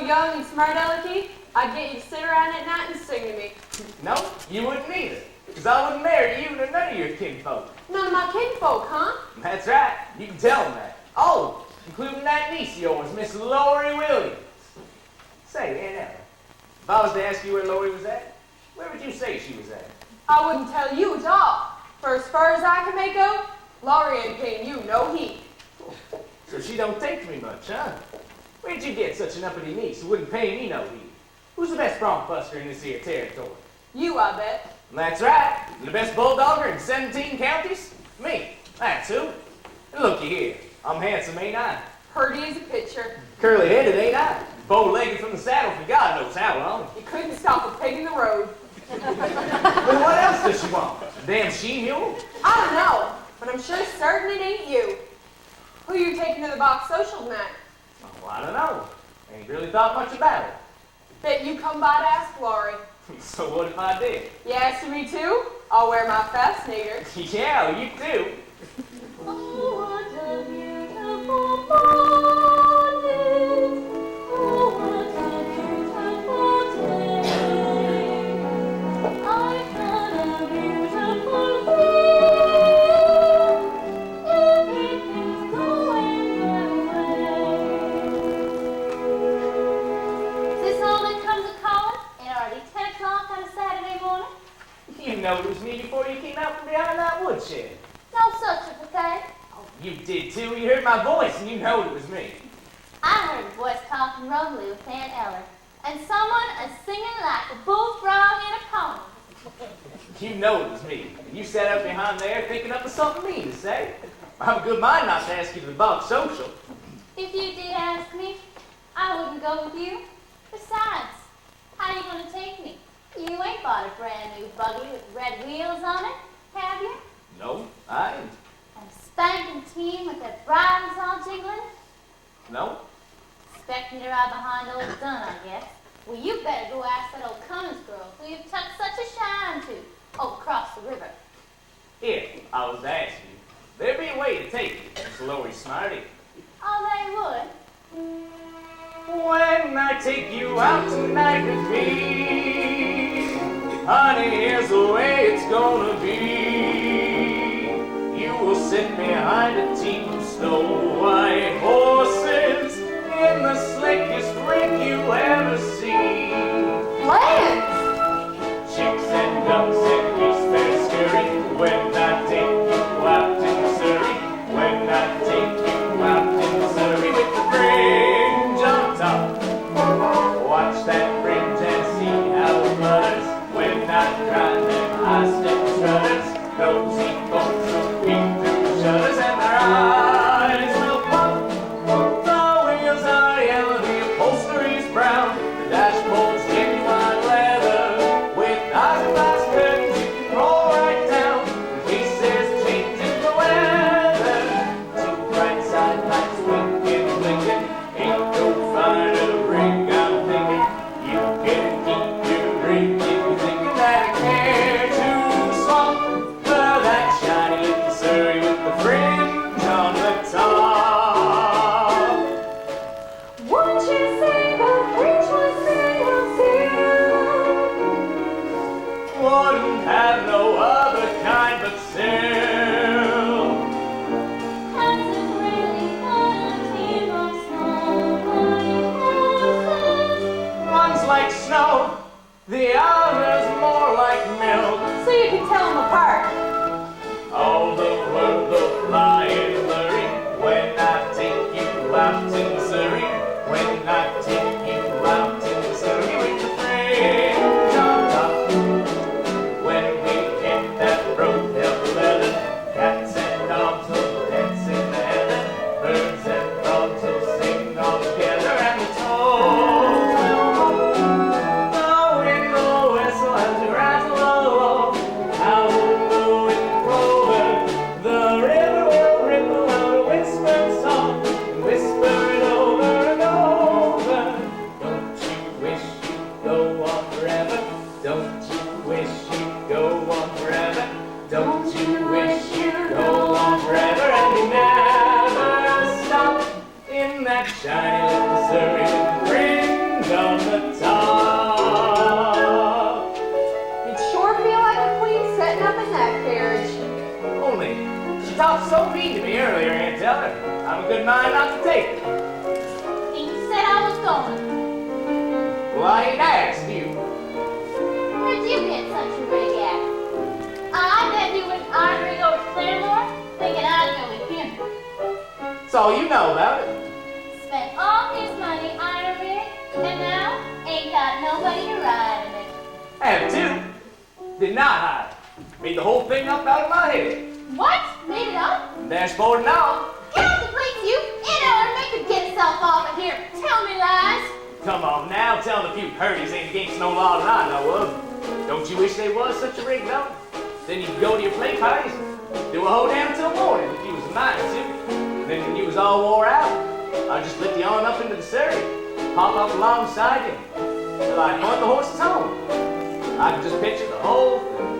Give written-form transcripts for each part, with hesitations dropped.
young and smart alecky, I'd get you to sit around at night and sing to me. No, you wouldn't either. Because I wouldn't marry you to none of your kinfolk. None of my kinfolk, huh? That's right. You can tell them that. Oh, including that niece of yours, Miss Lori Williams. Say, Aunt Ella, if I was to ask you where Lori was at, where would you say she was at? I wouldn't tell you at all. For as far as I can make out, Laurie ain't paying you no heed. So she don't take to me much, huh? Where'd you get such an uppity niece who wouldn't pay me no heed? Who's the best bronc buster in this here territory? You, I bet. That's right. And the best bulldogger in 17 counties? Me. That's who. And looky here. I'm handsome, ain't I? Purty as a pitcher. Curly-headed, ain't I? Bow-legged from the saddle for God knows how long. You couldn't stop a pig in the road. Well, what else does she want? A damn she-mule? I don't know, but I'm sure certain it ain't you. Who you taking to the box social tonight? Oh, I don't know. Ain't really thought much about it. Bet you come by to ask Laurie. So what if I did? You asking me too? I'll wear my fascinator. Yeah, you do. Oh, what a beautiful morning. Oh, what a beautiful day. I've done a beautiful thing. Everything's going my way. Is this all that comes of calling? It already 10 o'clock on a Saturday morning? You know it was me before you came out from behind that woodshed. No such a thing. Oh, you did too. You heard my voice and you know it was me. I heard a voice talking rumbly with Aunt Ella, and someone singing like a bullfrog in a pond. You know it was me. And you sat up behind there thinking up of something mean to say. I have a good mind not to ask you to the box social. If you did ask me, I wouldn't go with you. Besides, how are you going to take me? You ain't bought a brand new buggy with red wheels on it, have you? No, I ain't. And a spanking team with their bridles all jingling? No. Expect me to ride behind old Dunn, I guess. Well, you better go ask that old Cummins girl who you've tucked such a shine to over across the river. If I was to ask you, there'd be a way to take you, Miss Lori Smarty. Oh, they would? When I take you out tonight with me, honey, here's the way it's gonna be. You will sit behind a team of snow-white horses in the slickest rig you ever see. Lance! Chicks and ducks and geese very scurry when I take you out in Surrey. When I take you out in Surrey with the fringe on top. Watch that fringe and see how it flutters when I drive them high-step strutters. Nosy folks will peek through the shutters and their eyes will pop. The wheels are yellow, the upholstery's brown, the dashboard's genuine leather. With eyes and glass curtains you can roll right down in case there's a change in the weather. Two bright side lights winking, blinking, ain't no finer ring I'm thinking. You can keep your ring if you're thinking that I care too small for that shiny little Surrey with the fringe on the top. Won't you say the fringe was real silk? Wouldn't have no other kind but silk. Has it really got a team of snow-white horses? One's like snow, the other's more like milk. So you can tell them apart. All the world will fly and flurry when I take you out in Surrey. When I take you out in Surrey with the fringe on top. When we hit that road, they'll leather. Cats and dogs will dance in the heather. Birds and frogs will sing all together, and the toads will roll. The wind will whistle as we rattle along. talked so mean to me earlier, Aunt Ella. I've a good mind not to take it. And you said I was going. Well, I ain't asked you. Where'd you get such a rig at? I bet you went arguing over Claremore, thinking I'd go with him. That's all you know about it. Spent all his money on a rig, and now ain't got nobody to ride in it. And two, did not hide. Made the whole thing up out of my head. What? Made it up? Dashboard and all. Get off the place, you! In order to make him get himself off of here. Tell me lies. Come on now, tell the few purdies ain't against no law that I know of. Don't you wish they was such a rig, though? Then you could go to your play parties and do a hoedown till morning if you was a mind to. Then when you was all wore out, I'd just lift you on up into the Surrey, pop up alongside you, till I'd point the horses home. I could just picture the whole thing.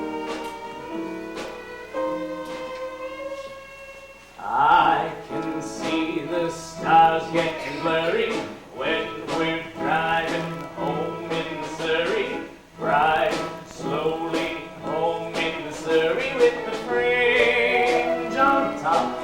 I can see the stars getting blurry when we're driving home in the Surrey. Ride slowly home in the Surrey with the fringe on top.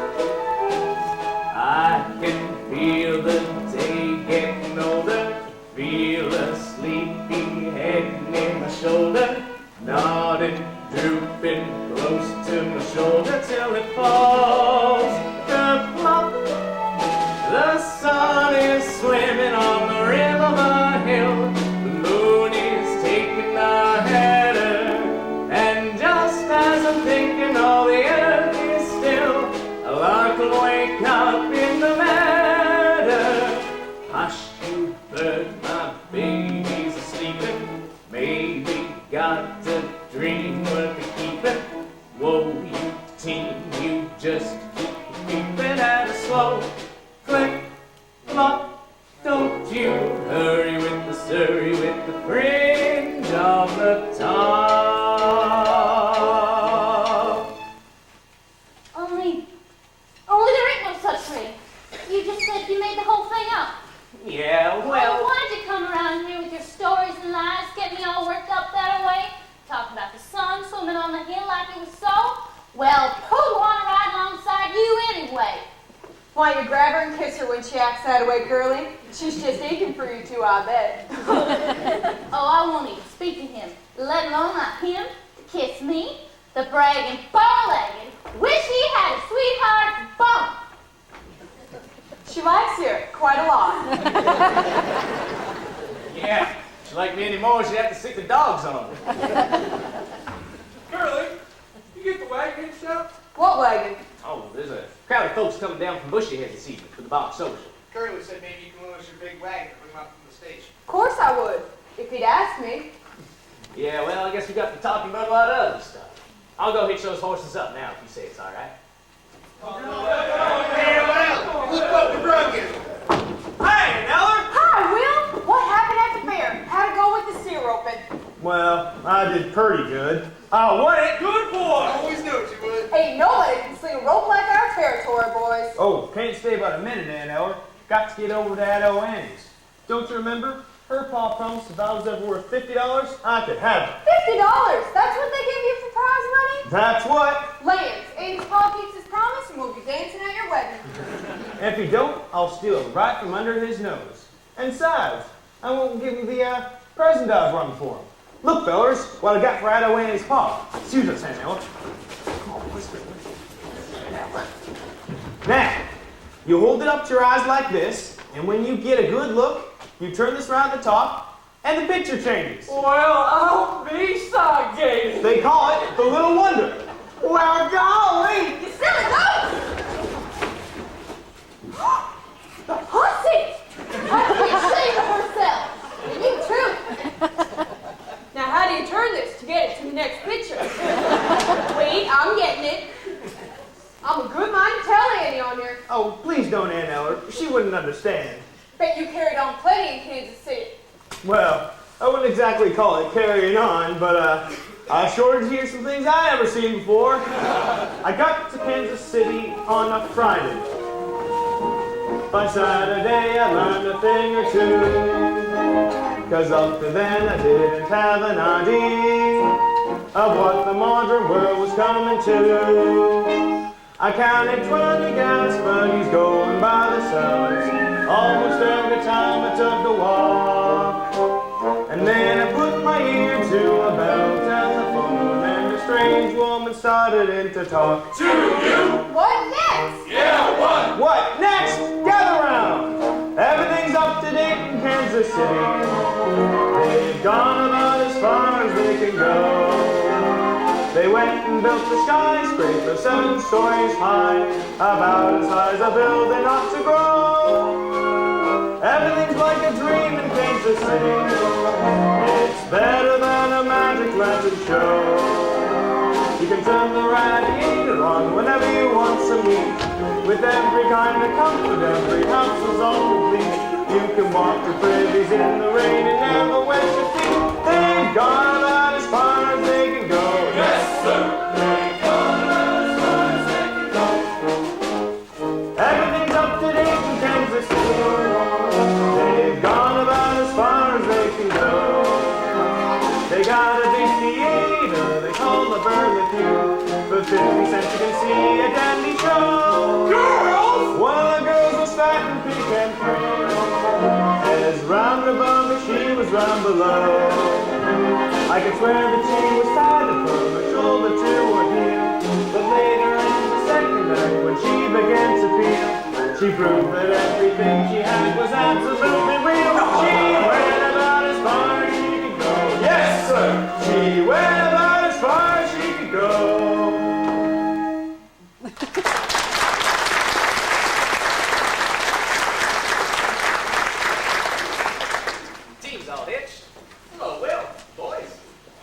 I can feel the day getting older, feel a sleepy head near my shoulder, nodding, drooping close to my shoulder till it falls. Flop. The sun is swimming on the rim of a hill. The moon is taking the header. And just as I'm thinking all the earth is still, a lark will wake up in the meadow. Hush, you bird, my baby's a-sleeping. Maybe got a dream worth a keeping. Whoa, you teen, you just keeping at a slow click, flop. Don't you hurry with the Surrey with the fringe on the top. Only there ain't no such rig. You just said you made the whole thing up. Yeah, Well, well. why'd you come around here with your stories and lies, get me all worked up that way? Talking about the sun swimming on the hill like it was so? Well, who'd want to ride alongside you anyway? Why, you grab her and kiss her when she acts that way, Curly? She's just aching for you two, I bet. Oh, I won't even speak to him, let alone not him to kiss me, the bragging, bow-legged. Wish he had a sweetheart bump. She likes you quite a lot. Yeah, if she liked me anymore, she'd have to stick the dogs on her. Curly, you get the wagon hitched up? What wagon? Oh, there's a crowd of folks coming down from Bushy Head this evening for the box social. Curly said maybe you can loan us your big wagon to bring him up from the station. Of course I would, if he'd asked me. Yeah, well, I guess we got to talking about a lot of other stuff. I'll go hitch those horses up now if you say it's all right. Look what we brought you. Hey, Neller! Hi, Will. What happened at the fair? How'd it go with the steer roping? Well, I did pretty good. Oh, what it? Good boy! Always knew you would. Ain't nobody can sling a rope like our territory, boys. Oh, can't stay but a minute, Aunt Eller. Got to get over to that old Annie's. Don't you remember? Her pa promised if I was ever worth $50, I could have it. $50? That's what they give you for prize money? That's what. Lance, Amy's pa keeps his promise and we'll be dancing at your wedding. And if he don't, I'll steal it right from under his nose. And besides, I won't give him the present I was running for him. Look, fellers, what I got for Ida Annie's pa. Excuse us, Aunt Eller. Now, you hold it up to your eyes like this, and when you get a good look, you turn this around the top, and the picture changes. Well, I'll be soggated. They call it the Little Wonder. Well, golly! You silly goat! The hussy! How can she ashamed of herself? You too. Now, how do you turn this to get it to the next picture? Wait, I'm getting it. I'm a good mind to tell Annie on here. Oh, please don't, Aunt Eller. She wouldn't understand. Bet you carried on plenty in Kansas City. Well, I wouldn't exactly call it carrying on, but I sure did hear some things I never seen before. I got to Kansas City on a Friday. By Saturday I learned a thing or two, 'cause up to then I didn't have an idea of what the modern world was coming to. I counted 20 gas buggies going by themselves almost every time I took a walk. And then I put my ear to a bell telephone, and a strange woman started in to talk. To you! What next? Yeah, what? What next? Gather round! Everything's up to date in Kansas City. They've gone about as far as they can go. They went and built the skyscraper 7 stories high, about as high as a building ought to grow. Everything's like a dream in Kansas City. It's better than a magic lantern show. You can turn the radiator on whenever you want some heat. With every kind of comfort, every house is all complete. You can walk the privies in the rain and never wet your feet. They've gone about as far as they can go. Yes, sir! They've gone about as far as they can go. Everything's up to date in Kansas City. They've gone about as far as they can go. They got a big theater they call the Burlapue. For 50 cents you can see a dandy show. Girls! One of the girls was fat and pink and free. As round above as she was round below. I could swear that she was tied from her shoulder to her heel. But later in the second act, when she began to feel, she proved that everything she had was absolutely real. She went about as far as she could go. Yes, sir! She went about as far as she could go. Team's all hitched. Hello, Will. Boys.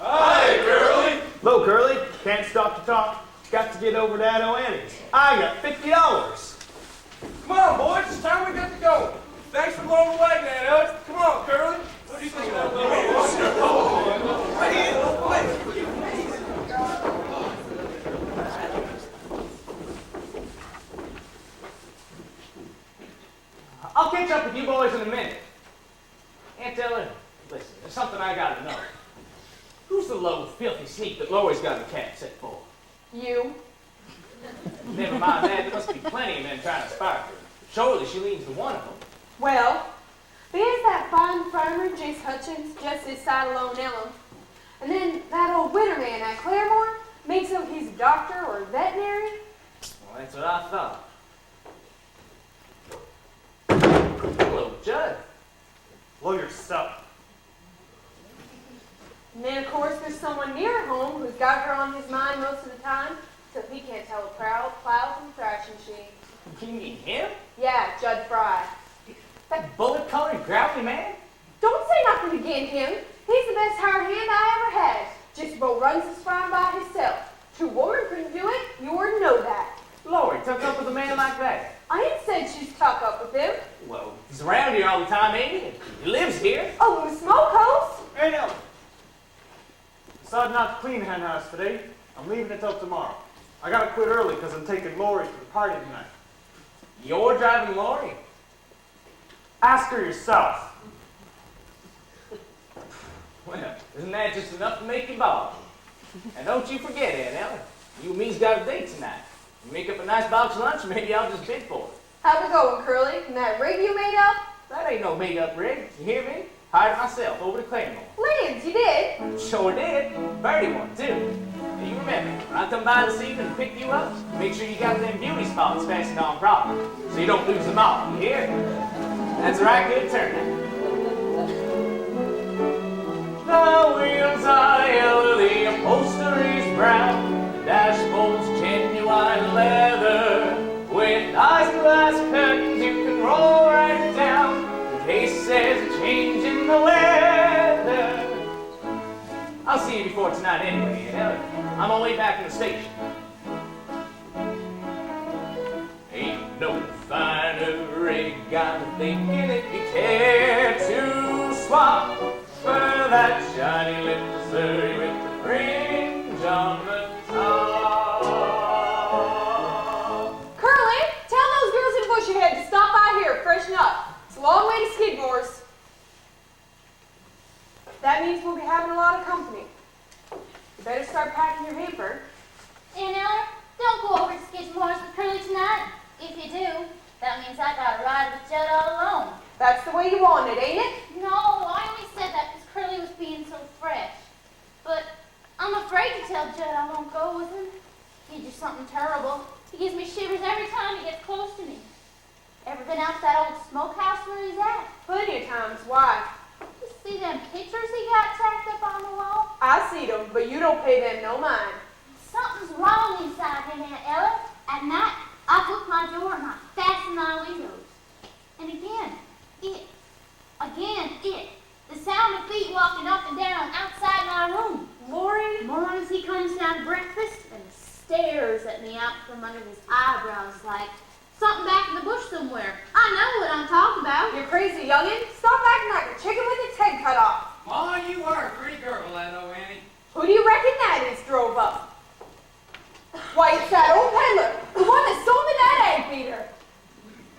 Hi, Curly! Hello, Curly. Can't stop to talk. Got to get over to that Annie's. I got $50. Come on, boys, it's time we got to go. Thanks for blowing the wagon at us. Come on, Curly. What do you think of that? I'll catch up with you boys in a minute. Aunt Ella, listen, there's something I gotta know. Who's the low, filthy sneak that Lori's got a cab set for? You. Never mind that, there must be plenty of men trying to spark her. Surely she leans to one of them. Well, there's that fine farmer, Jace Hutchins, just this side of Lone Elm. And then that old winter man at Claremore makes out he's a doctor or a veterinary. Well, that's what I thought. Hello, Judd. Blow yourself. And then, of course, there's someone near home who's got her on his mind most of the time, so he can't tell a plow from a thrashing machine. You mean him? Yeah, Judd Fry. That bullet-colored growly man? Don't say nothing against him. He's the best hired hand I ever had. Just about runs his farm by himself. True woman couldn't do it. You already know that. Lori, tucked up with a man like that? I ain't said she's tucked up with him. Well, he's around here all the time, ain't he? He lives here. Oh, the smoke house? Hey, Ella. Decided not to clean the hen house today. I'm leaving it till tomorrow. I gotta quit early because I'm taking Lori to the party tonight. You're driving Lori? Ask her yourself. Well, isn't that just enough to make you bald? And don't you forget, Aunt Ella, you and me's got a date tonight. You make up a nice box lunch, maybe I'll just bid for it. How's it going, Curly? And that rig you made up? That ain't no made-up rig. You hear me? Hired it myself over to Claremore. Lands, you did. Sure did. Birdie one, too. Now you remember, when I come by this evening and pick you up, make sure you got them beauty spots fastened on properly, so you don't lose them all. You hear? That's a right good turn. The wheels are yellow, the upholstery's brown, the dashboard's genuine leather. With nice glass curtains you can roll right down, in case there's a change in the weather. I'll see you before tonight anyway, you know. I'm on my way back from the station. Ain't no finer rig, I'm thinking if you care to swap for that shiny lip Missouri with the fringe on the top. Curly, tell those girls in Bushyhead to stop by here, freshen up. It's a long way to Skidmore's. That means we'll be having a lot of company. You better start packing your hamper. Aunt Ella, don't go over to Skidmore's with He'd do something terrible. He gives me shivers every time he gets close to me. Ever been out to that old smokehouse where he's at? Plenty of times. Why? You see them pictures he got tacked up on the wall? I see them, but you don't pay them no mind. Something's wrong inside him, Aunt Ella. At night, I hook my door and I fasten my windows. And again, it. The sound of feet walking up and down outside my room. Lori? Mornings he comes down to breakfast and stares at me out from under his eyebrows like something back in the bush somewhere. I know what I'm talking about. You're crazy, youngin'. Stop acting like a chicken with its head cut off. Ma, you are a pretty girl, I know, Annie. Who do you reckon that is drove up? Why, it's that old peddler, the one that sold me that egg beater.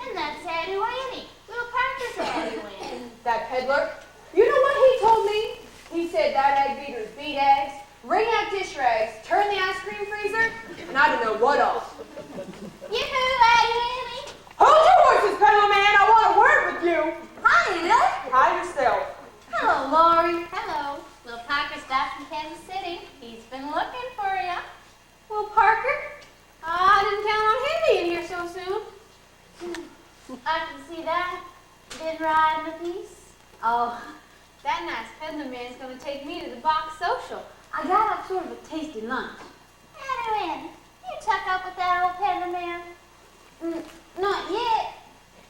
And that's Daddy Annie, little Parker's Daddy Annie. That peddler, you know what he told me? He said that egg beaters beat eggs, wring out dish rags, turn the ice cream freezer, and I don't know what else. Yoo-hoo, Daddy Annie. Hold your horses, peddler man, I want to work with you. Hi, Ella. Hi yourself. Hello, Lori. Hello. Little Parker stopped from Kansas City. He's been looking for you. Well, Parker, I didn't count on him being here so soon. I can see that. Been riding a piece. Oh, that nice peddler man's going to take me to the box social. I got up sort of a tasty lunch. Daddy Annie, you tuck up with that old peddler man? Not yet.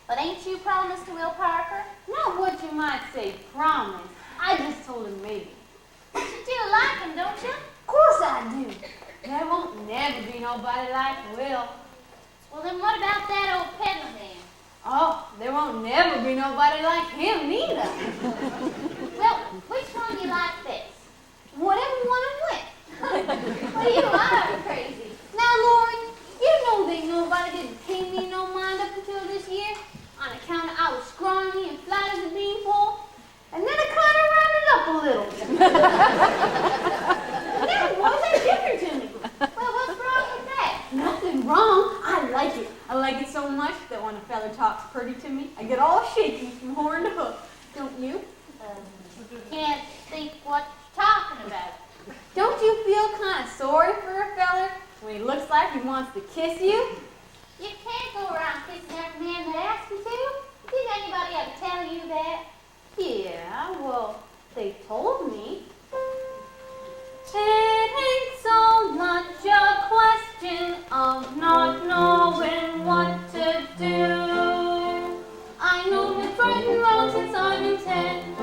But ain't you promised to Will Parker? Not what you might say promise. I just told him maybe. But you do like him, don't you? Of course I do. There won't never be nobody like Will. Well, then what about that old peddler man? Oh, there won't never be nobody like him neither. Well, which one do you like best? Whatever one I'm with. Well, you are crazy. Now, Lori, you know that nobody didn't pay me no mind up until this year on account of I was scrawny and flat as a beanpole. And then I kind of rounded up a little. That wasn't different to me. Well, what's wrong with that? Nothing wrong. I like it. I like it so much that when a feller talks pretty to me, I get all shaky from horn to hoof. Don't you? Can't think what you're talking about. Don't you feel kind of sorry for a feller when he looks like he wants to kiss you? You can't go around kissing every man that asks you to. Did anybody ever tell you that? Yeah, well, they told me. It ain't so much a question of not knowing what to do. I know it's right and wrong since I'm in 10.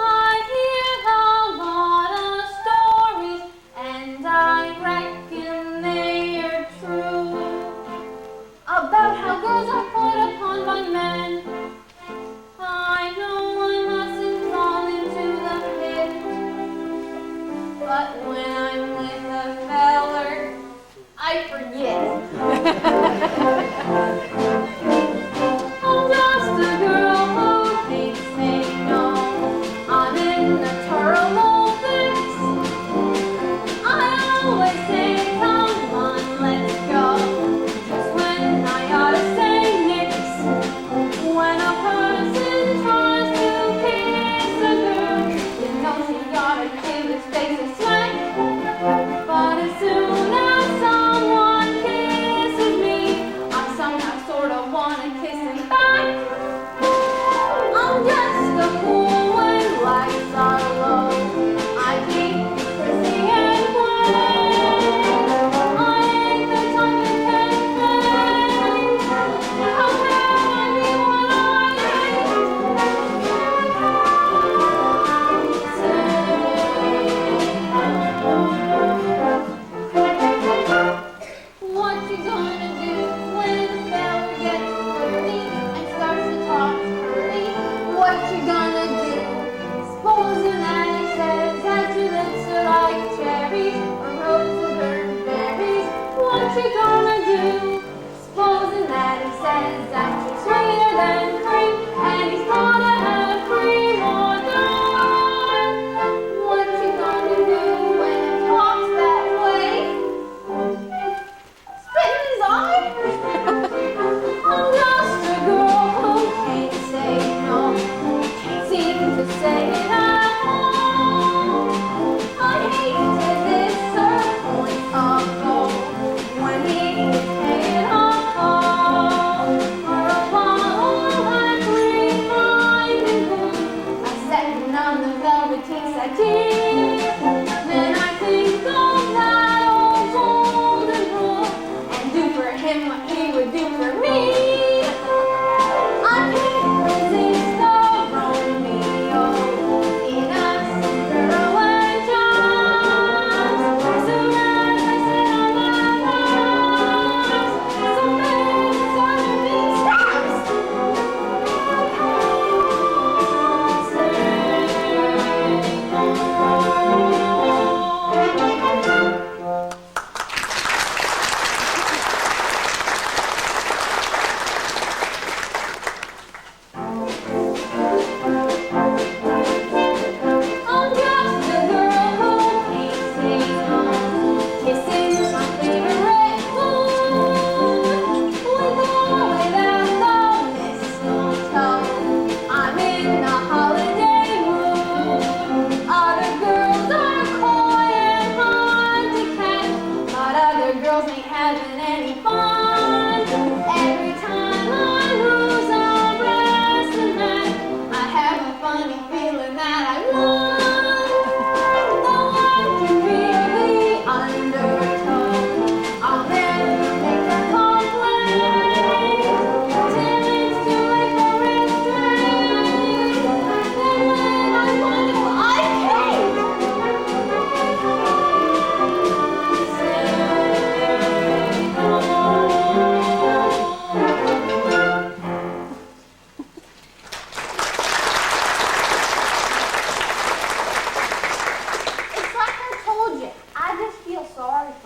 I hear a lot of stories, and I reckon they're true, about how girls are put upon by men. I know I mustn't fall into the pit, but when I'm with a feller, I forget. I'm just a girl who can't say no. I'm in a terrible fix. I always say, come on, let's go, just when I ought to say nix. When a person tries to kiss a girl, you know she ought to give his face a smack. But as soon as someone kisses me, I somehow sort of want to kiss him back. I'm just a fool when lights are low. I hate to prissy and play. I ain't the type that can play. How can I be what What you gonna do when the fella gets flirty and starts to talk dirty? What you gonna do? Supposing that he says that your lips are like cherries or roses or berries. What you gonna do? Supposing that he says that you're sweeter than cream and he's gonna have cream or dye. What you gonna do when he talks that way? Spit in his eye? I'm just a girl who can't say no, can't seem to say it at all. I hate to disappoint a foe.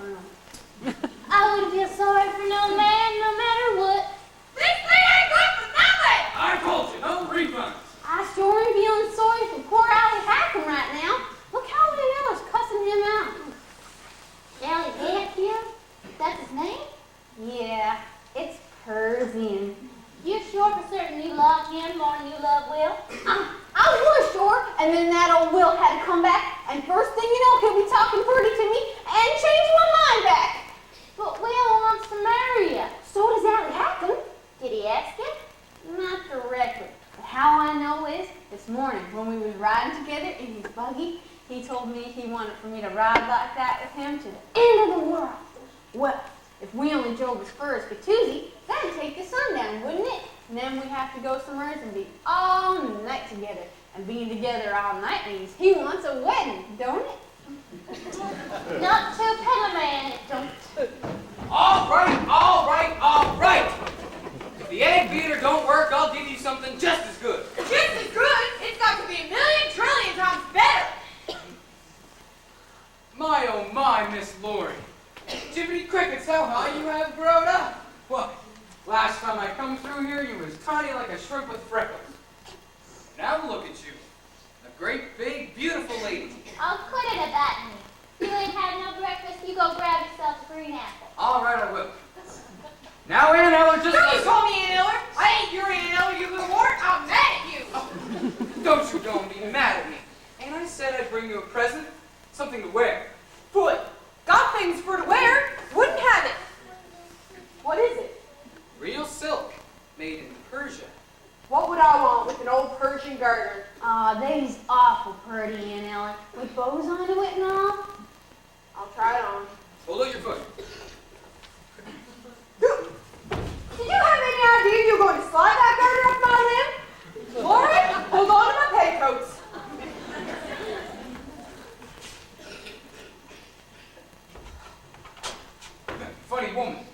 Colonel. I wouldn't feel sorry for no man, no matter what. This thing ain't good for nothing! I told you, no refunds. I sure am feeling sorry for poor Allie Hackham right now. Look how the hell is cussing him out. Allie Hackham? That's his name? Yeah, it's Persian. You sure for certain you love him more than you love Will? I was sure, and then that old Will had to come back, and first thing you know, he'll be talking pretty to me and change my mind back. But Will wants to marry you. So does Allie Hackham. Did he ask you? Not directly. But how I know is, this morning when we was riding together in his buggy, he told me he wanted for me to ride like that with him to the end of the world. Well, if we only drove as far as Gattusi, that'd take the sun down, wouldn't it? And then we'd have to go somewhere and be all night together. And being together all night means he wants a wedding, don't it? Not to Peddler Man, it don't. All right, all right, all right. If the egg beater don't work, I'll give you something just as good. Just as good, it's got to be a million trillion times better! My oh my, Miss Lori. Jibbity crickets, how high you have grown up. Why, last time I come through here, you was tiny like a shrimp with freckles. Now look at you. A great, big, beautiful lady. I'll quit it at that. You ain't had no breakfast, you go grab yourself a green apple. All right, I will. Now, Aunt Eller, just Don't you listen. call me Aunt Eller! I ain't your Aunt Eller, you little wart! I'm mad at you! Don't you be mad at me. And I said I'd bring you a present, something to wear. Good. Got things for to wear. Wouldn't have it. What is it? Real silk, made in Persia. What would I want with an old Persian garter? Aw, they's awful pretty, Aunt Ellen. With bows onto it and all. I'll try it on. Hold out your foot. Did you have any idea you were going to slide that garter off my limb? Lori, hold on to my petticoats. Funny woman.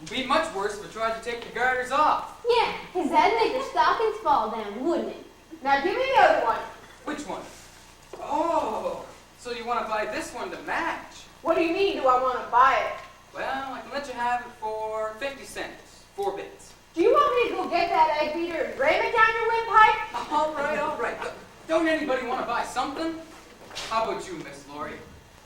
It'd be much worse if I tried to take the garters off. Yeah, 'cause that'd make your stockings fall down, wouldn't it? Now give me the other one. Which one? Oh, so you want to buy this one to match? What do you mean, do I want to buy it? Well, I can let you have it for 50 cents, 4 bits. Do you want me to go get that egg beater and ram it down your windpipe? All right, all right. Don't anybody want to buy something? How about you, Miss Lori?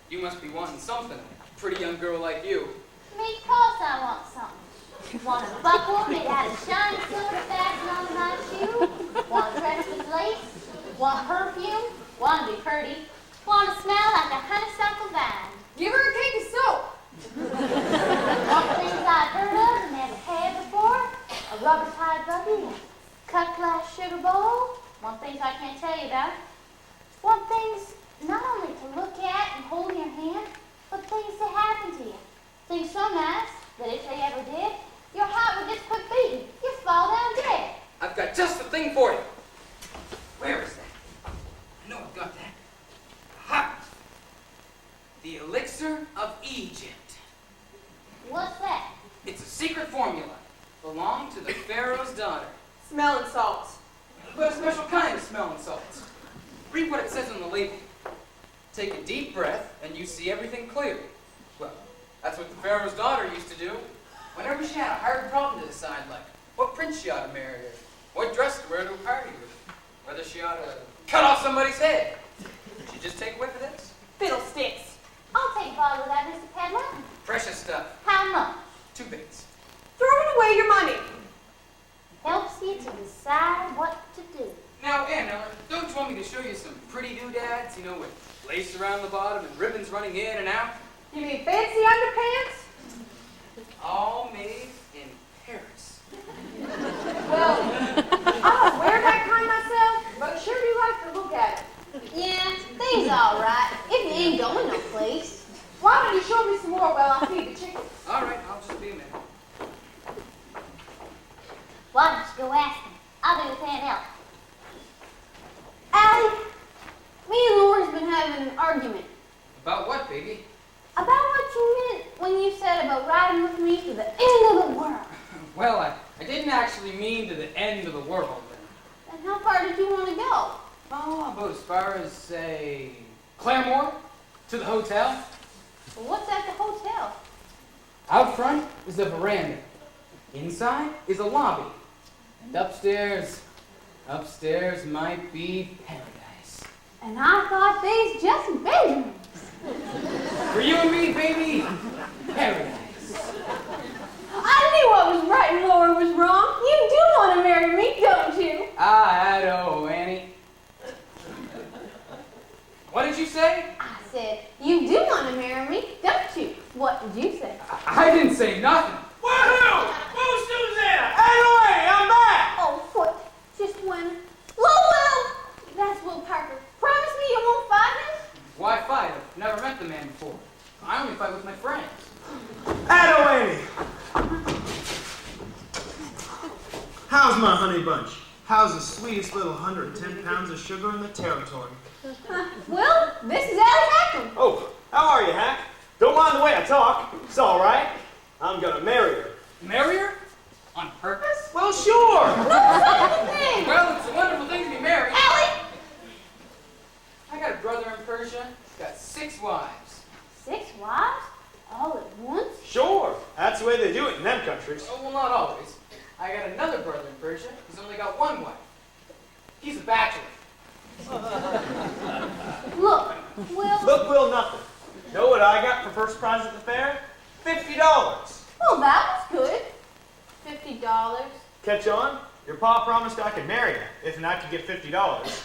You must be wanting something. A pretty young girl like you. Me, course I want something. Want a buckle made out of shiny silver fastened on my shoe? Want a dress with lace? Want perfume? Want to be pretty? Want to smell like a honeysuckle vine? Give her a cake of soap. Want things I've heard of and never had before? A rubber-tied buggy, a cut-glass sugar bowl? Want things I can't tell you about? Want things not only to look at and hold in your hand, but things to happen to you. Things so nice that if they ever did, your heart would just quit beating. You'd fall down dead. I've got just the thing for you. Where is that? I know I've got that. Aha! The elixir of Egypt. What's that? It's a secret formula. Belonged to the Pharaoh's daughter. Smelling salts. But a special kind of smelling salts. Read what it says on the label. Take a deep breath and you see everything clearly. Well, that's what the Pharaoh's daughter used to do. Whenever she had a hard problem to decide, like what prince she ought to marry or what dress to wear to a party or whether she ought to cut off somebody's head, she'd just take a whiff of this. Fiddlesticks. I'll take a bottle of that, Mr. Peddler. Precious stuff. How much? 2 bits. Throwing away your money. Helps you to decide what to do. Now, Aunt Eller, don't you want me to show you some pretty doodads, you know, with lace around the bottom and ribbons running in and out? You mean fancy underpants? All made in Paris. Well, I don't wear that kind myself, but sure do like to look at it. Yeah, things all right. If you ain't going no place. Why don't you show me some more while I feed the chickens? All right, I'll just be a minute. Why don't you go ask him? I'll be with Aunt Ellen. Allie, me and Laura's been having an argument. About what, baby? About what you meant when you said about riding with me to the end of the world. Well, I didn't actually mean to the end of the world. And how far did you want to go? Oh, about as far as, say, Claremore? To the hotel? Well, what's at the hotel? Out front is a veranda. Inside is a lobby. And upstairs might be paradise. And I thought they's just bedrooms. For you and me, baby, paradise. I knew what was right and Laura was wrong. You do want to marry me, don't you? I know, Annie. What did you say? I said, you do want to marry me, don't you? What did you say? I didn't say nothing. Woohoo! Who's Susanna? Anyway, I'm back! Oh, foot. Just when. Will! That's Will Parker. Promise me you won't fight him? Why fight? I've never met the man before. I only fight with my friends. Annie! How's my honey bunch? How's the sweetest little 110 pounds of sugar in the territory? Will, this is Allie Hackman. Oh, how are you, Hack? Don't mind the way I talk. It's all right. I'm gonna marry her. Marry her? On purpose? Well, sure. No such thing. Well, it's a wonderful thing to be married. Allie! I got a brother in Persia. He's got 6 wives. 6 wives? All at once? Sure. That's the way they do it in them countries. Oh, well, not always. I got another brother in Persia. He's only got 1 wife. He's a bachelor. Look, Will. Look, Will, nothing. Know what I got for first prize at the fair? $50. Well, that was good. $50. Catch on? Your pa promised I could marry her if I could get $50. That's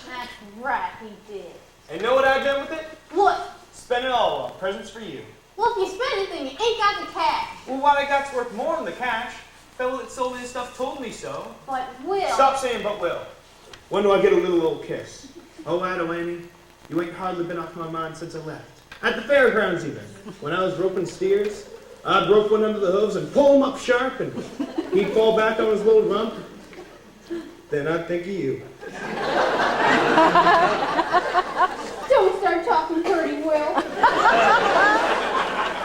right, he did. And know what I done with it? What? Spend it all on presents for you. Well, if you spend anything, you ain't got the cash. Well, what I got's worth more than the cash. Fellow that sold me this stuff told me so. But Will. Stop saying but will. When do I get a little old kiss? Oh, Annie, you ain't hardly been off my mind since I left. At the fairgrounds even. When I was roping steers, I'd rope one under the hooves and pull him up sharp, and he'd fall back on his little rump. Then I'd think of you. Don't start talking dirty, Will.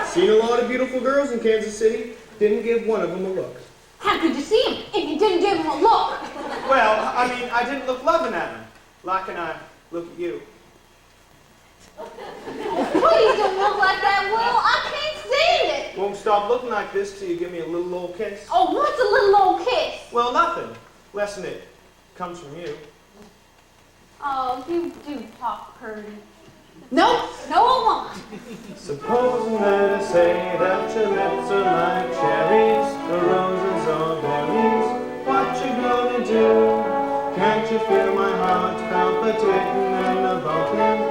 Seen a lot of beautiful girls in Kansas City. Didn't give one of them a look. How could you see him if you didn't give him a look? Well, I mean, I didn't look loving at him. Like and I look at you. Please don't look like that, Will. I can't stand it. Won't stop looking like this till you give me a little old kiss. Oh, what's a little old kiss? Well, nothing. Less than it comes from you. Oh, you do talk pretty. Nope, no, I won't. Supposing that I say that your lips are like cherries, or roses or berries, what you gonna do? Can't you feel my heart palpitating and a bumping,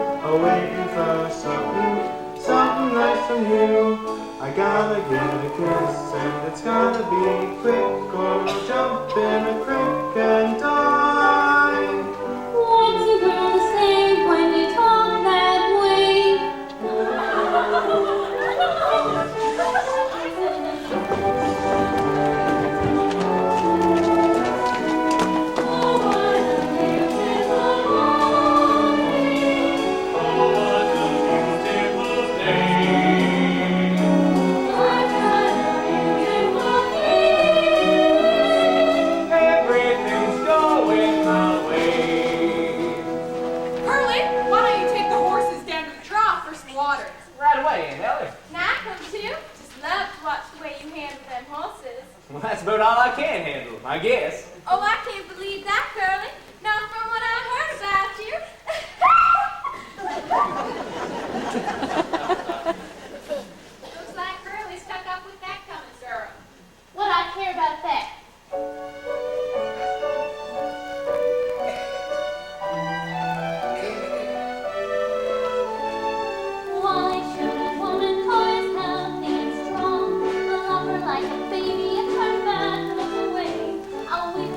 waiting for something nice from you? I gotta get a kiss, and it's gotta be quick, or I'll jump in a creek and die. What's a girl to say when you talk that way? Everything's going my way. Hurley, why don't you take the horses down to the trough for some water? Right away, Aunt Ellie. Now I come too. Just love to watch the way you handle them horses. Well, that's about all I can handle, I guess. Oh, I can't believe that, Curly. Not from what I heard about you. Looks like Curly stuck up with that coming girl. What I care about that? Why should a woman always healthy and strong? A lover like a baby and turn bad look away? I'll weep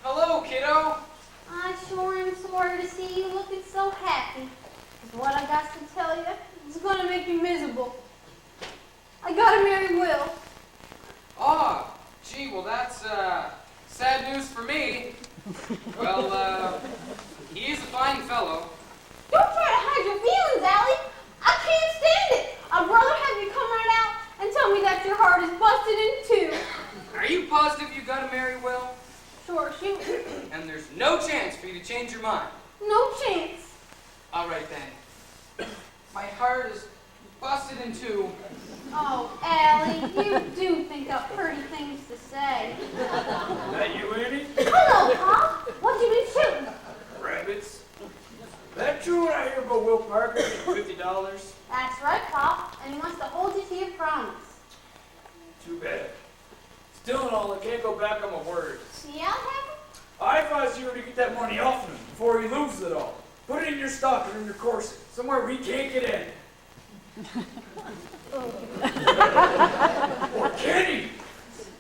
Hello, kiddo. I sure am sorry to see you looking so happy. 'Cause what I got to tell you is gonna make you miserable. I gotta marry Will. Oh, gee, well, that's sad news for me. Well, he is a fine fellow. Don't try to hide your feelings, Allie. I can't stand it. I'd rather have you come right out and tell me that your heart is busted in two. Are you positive you gotta marry Will? Sure, shoot. And there's no chance for you to change your mind. No chance. All right, then. My heart is busted in two. Oh, Allie, you do think up pretty things to say. That you, Annie? Hello, Pop. What you been shooting? Rabbits. That true what I hear about Will Parker getting $50? That's right, Pop. And he wants to hold you to your promise. Too bad. Still and all, I can't go back on my word. See how it happened? I advise you to get that money off him before he loses it all. Put it in your stocking or in your corset, somewhere we can't get in. Or can he?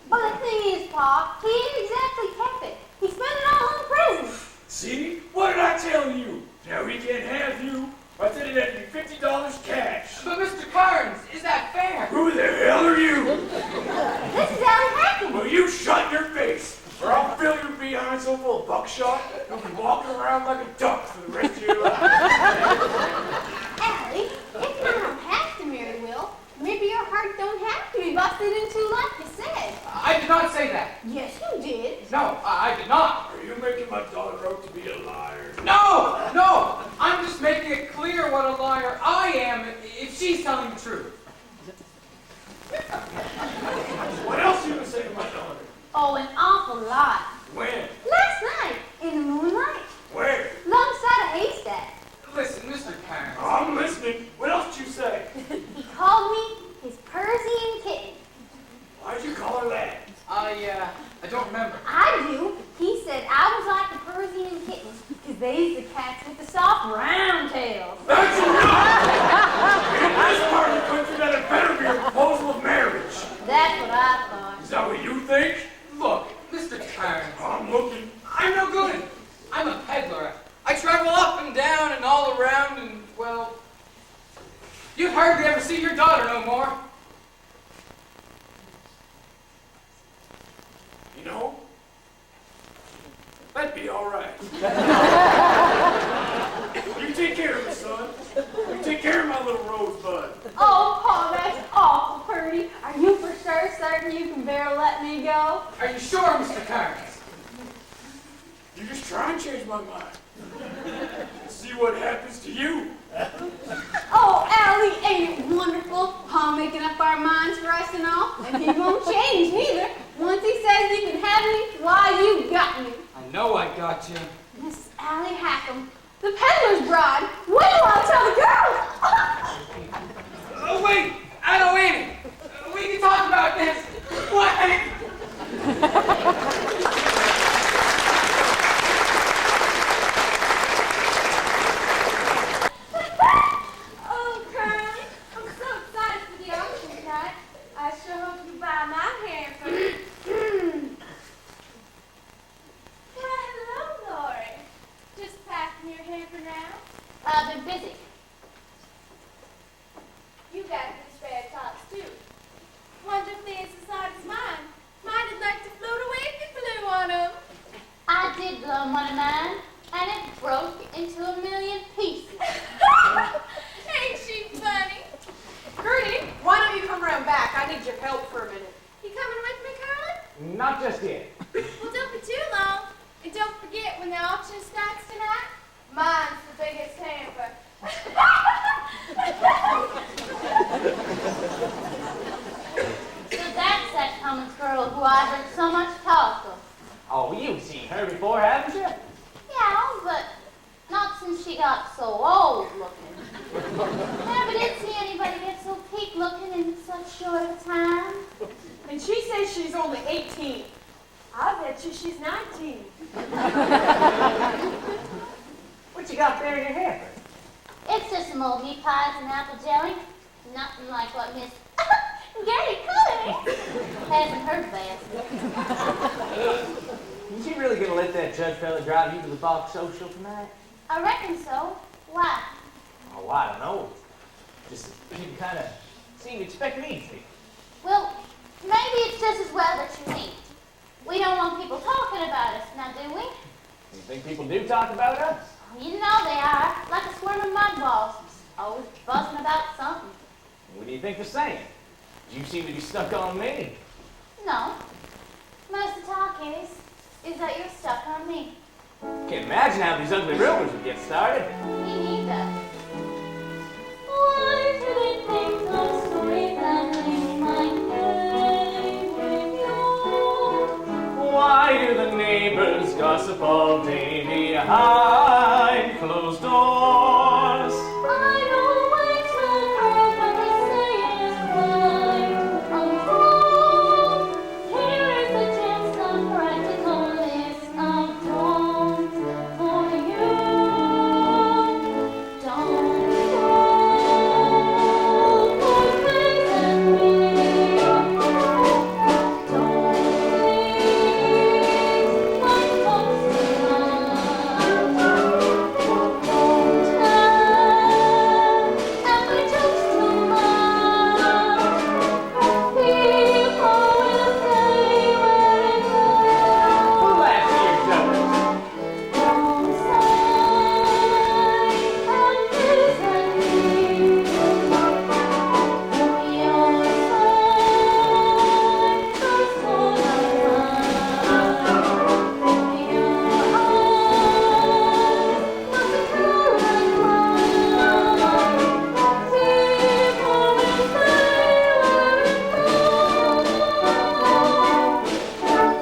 But the thing is, Pop, he ain't exactly kept it. He spent it all on presents. See? What did I tell you? Now he can't have you. I said it had to be $50 cash. But Mr. Carnes, is that fair? Who the hell are you? This is Allie Hackett. Will you shut your face? Or I'll fill your behind so full of buckshot, you'll be walking around like a duck for the rest of your life. Allie, if you don't have to marry Will, maybe your heart don't have to be busted in two like you said. I did not say that. Yes, you did. No, I did not. Are you making my daughter out to be a liar? No! I'm just making it clear what a liar I am if she's telling the truth. What else you gonna say to my daughter? Oh, an awful lot. When? Last night, in the moonlight, Where? alongside a haystack. Listen, Mr. Carnes. I'm listening. What else did you say? He called me his Persian kitten. Why'd you call her that? I don't remember. I do. He said I was like the Persian kittens because they's the cats with the soft round tails. That's enough! In this part of the country, that had better be a proposal of marriage. That's what I thought. Is that what you think? Look, Mr. Carnes. I'm looking. I'm no good. I'm a peddler. I travel up and down and all around and, well, you'd hardly ever see your daughter no more. You know, that'd be all right. You take care of me, son. You take care of my little rosebud. Oh, Paul, that's awful pretty. Are you for sure certain you can bear let me go? Are you sure, Mr. Carnes? You just try and change my mind. See what happens to you. Oh, Allie, ain't it wonderful? Pa making up our minds for us and all. And he won't change neither. Once he says you can have me, why, you got me. I know I got you. Miss Allie Hackham, the peddler's bride. When will I tell the girls? Oh, wait! I know Annie! We can talk about this! What? Oh, Curly, I'm so excited for the auction tonight. I sure hope you buy my hamper. Why, hello, Lori. Just packing your hamper now? I've been busy. You got good spare tops, too. Wonder if they're as size as mine. Mine'd like to float away if you flew on them. I did blow one of mine, and it broke into a million pieces. Ain't she funny? Gertie, why don't you come around back? I need your help for a minute. You coming with me, Curly? Not just yet. Well, don't be too long. And don't forget, when the auction starts tonight, mine's the biggest hamper. So that's that Cummins girl who I heard so much talk of. Oh, you've seen her before, haven't you? Yeah, but not since she got so old looking. Never did see anybody get so peak looking in such short a time. And she says she's only 18. I bet you she's 19. What you got there in your hamper? It's just some old meat pies and apple jelly. Nothing like what Miss Gary Cuddy hasn't heard best. Is you really gonna let that judge fella drive you to the box social tonight? I reckon so. Why? Oh, I don't know. Just you kind of seem to expect me to. Well, maybe it's just as well that you ain't. We don't want people talking about us, now do we? You think people do talk about us? You know they are, like a swarm of mud balls, always buzzing about something. What do you think they're saying? You seem to be stuck on me. No. Most of the talk is that you're stuck on me. Can't imagine how these ugly rumors would get started. Me neither. Why do they think the story that links my name with yours? Why do the neighbors gossip all day behind closed doors? I don't wait till girls when they say it's right. Unfold. Here is a chance, a practical list of don'ts for you. Don't fall for things that mean. Don't please like folks tonight. Don't tell every joke's too much. People will say we're in Who love. laughs at your jokes? Don't sigh and gaze at me. Your sighs are so divine. Your eyes must be pure and mine. People will say we're in love.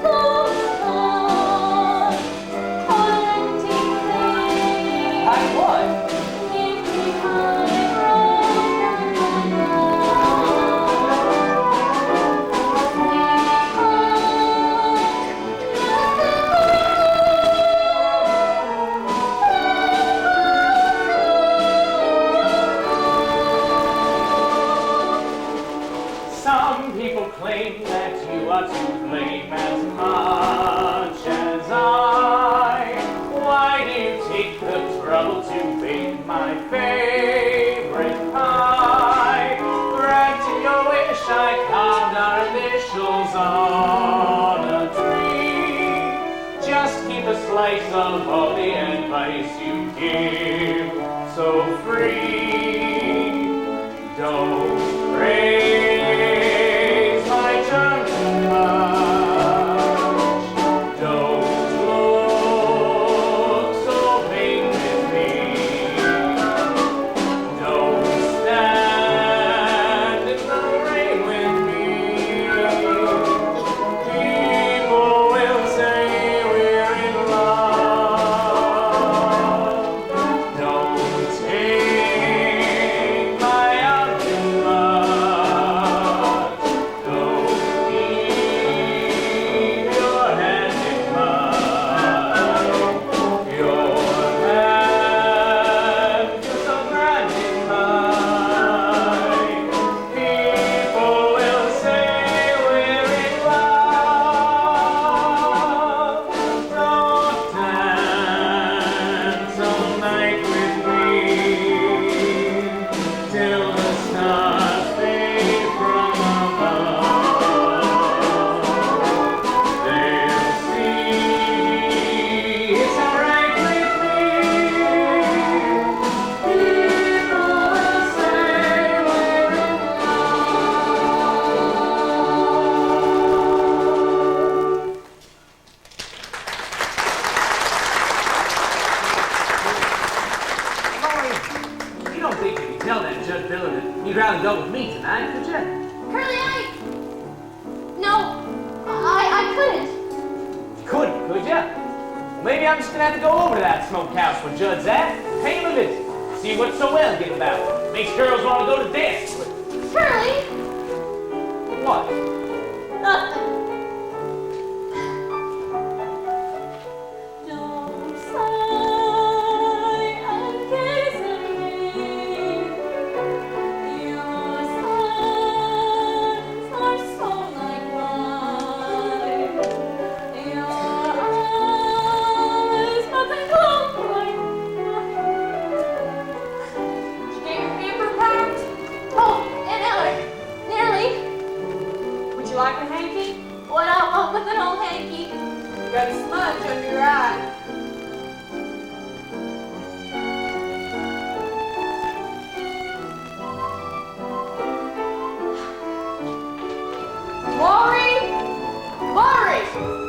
Those thoughts Like what? Some people claim that you are to blame as much as I. Why do you take the trouble to bake my favorite pie? Grant to your wish I carved our initials on a tree. Just keep a slice of all the advice you give so free. Don't praise my charm too much. Don't look so vain with me. Don't stand in the rain with me. People will say we're in love. Don't take my arm too much. Don't keep your hand in mine. Your hand is so grand in mine. People will say we're in love. Don't dance all night with me till the stars fade from above. They'll see it's alright with me. People will say we're in love. Lori, you don't think you can tell that Judge Dillon that you'd rather go with me tonight, could you? Curly, No, I couldn't. Couldn't, could ya? Well, maybe I'm just gonna have to go over to that smokehouse where Judd's at, pay him a visit, see what's so well getting about. Makes girls want to go to dance with. Curly, What? nothing. Don't sigh and gaze at me. Your Nothing, old Hanky. You got a smudge under your eye. Maury! Maury!